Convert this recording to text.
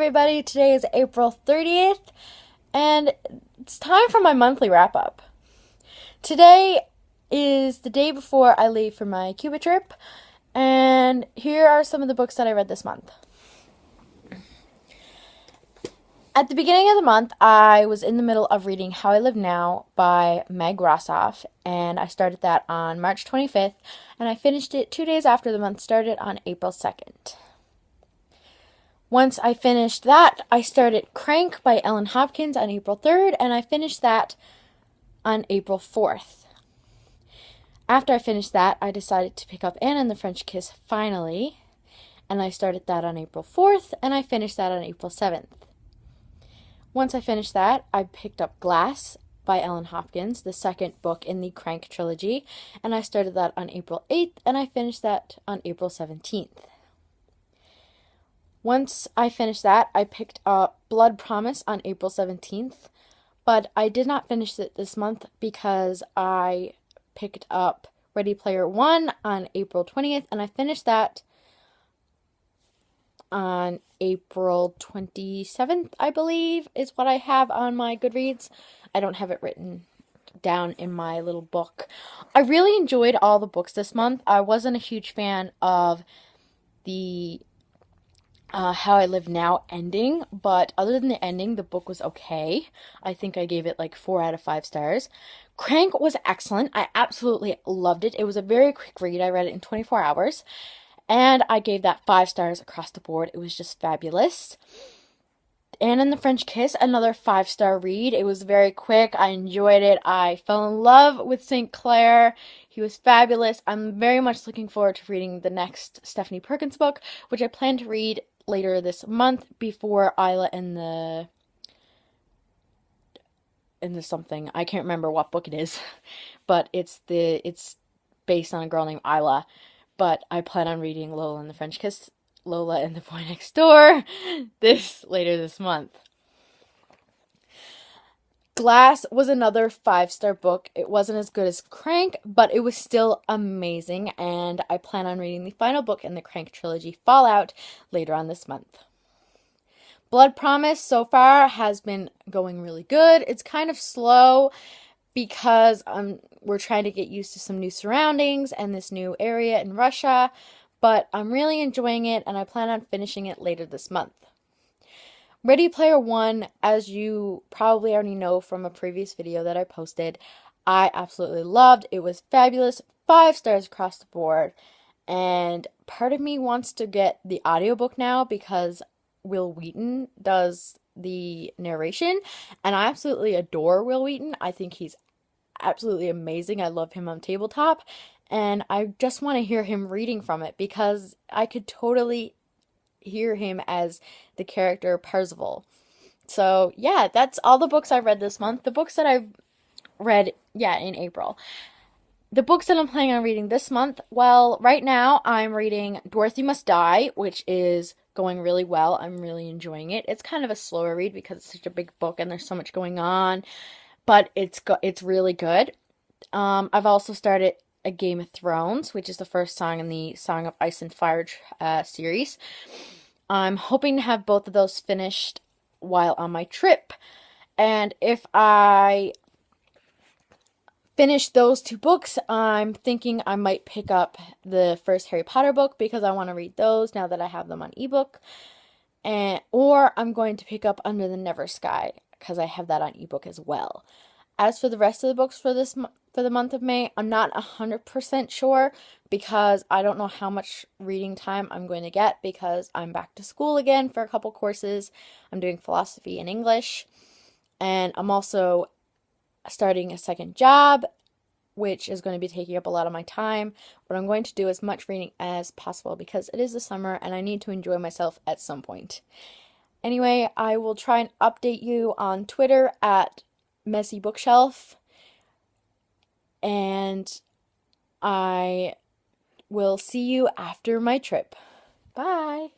everybody. Today is April 30th, and it's time for my monthly wrap up. Today is the day before I leave for my Cuba trip, and here are some of the books that I read this month. At the beginning of the month, I was in the middle of reading How I Live Now by Meg Rossoff, and I started that on March 25th, and I finished it 2 days after the month started on April 2nd. Once I finished that, I started Crank by Ellen Hopkins on April 3rd, and I finished that on April 4th. After I finished that, I decided to pick up Anna and the French Kiss finally, and I started that on April 4th, and I finished that on April 7th. Once I finished that, I picked up Glass by Ellen Hopkins, the second book in the Crank trilogy, and I started that on April 8th, and I finished that on April 17th. Once I finished that, I picked up Blood Promise on April 17th, but I did not finish it this month because I picked up Ready Player One on April 20th, and I finished that on April 27th, I believe, is what I have on my Goodreads. I don't have it written down in my little book. I really enjoyed all the books this month. I wasn't a huge fan of the How I Live Now ending, but other than the ending, the book was okay. I think I gave it like 4 out of 5 stars. Crank was excellent. I absolutely loved it. It was a very quick read. I read it in 24 hours. And I gave that 5 stars across the board. It was just fabulous. Anna and the French Kiss, another 5-star read. It was very quick. I enjoyed it. I fell in love with St. Clair. He was fabulous. I'm very much looking forward to reading the next Stephanie Perkins book, which I plan to read later this month before Isla and the something. I can't remember what book it is, but it's based on a girl named Isla. But I plan on reading Lola and the French Kiss, Lola and the Boy Next Door later this month. Glass was another 5-star book. It wasn't as good as Crank, but it was still amazing, and I plan on reading the final book in the Crank trilogy, Fallout, later on this month. Blood Promise so far has been going really good. It's kind of slow because we're trying to get used to some new surroundings and this new area in Russia, but I'm really enjoying it, and I plan on finishing it later this month. Ready Player One, as you probably already know from a previous video that I posted, I absolutely loved. It was fabulous, 5 stars across the board, and part of me wants to get the audiobook now because Wil Wheaton does the narration, and I absolutely adore Wil Wheaton. I think he's absolutely amazing. I love him on Tabletop, and I just want to hear him reading from it because I could totally hear him as the character Percival. So yeah, that's all the books I read this month. The books that I've read, in April. The books that I'm planning on reading this month, well, right now I'm reading Dorothy Must Die, which is going really well. I'm really enjoying it. It's kind of a slower read because it's such a big book and there's so much going on, but it's really good. I've also started A Game of Thrones, which is the first song in the Song of Ice and Fire series. I'm hoping to have both of those finished while on my trip, and if I finish those 2 books, I'm thinking I might pick up the first Harry Potter book because I want to read those now that I have them on ebook, or I'm going to pick up Under the Never Sky because I have that on ebook as well. As for the rest of the books for the month of May, I'm not 100% sure because I don't know how much reading time I'm going to get because I'm back to school again for a couple courses. I'm doing philosophy and English, and I'm also starting a second job, which is going to be taking up a lot of my time. What I'm going to do as much reading as possible because it is the summer and I need to enjoy myself at some point. Anyway, I will try and update you on Twitter at Messy Bookshelf, and I will see you after my trip. Bye!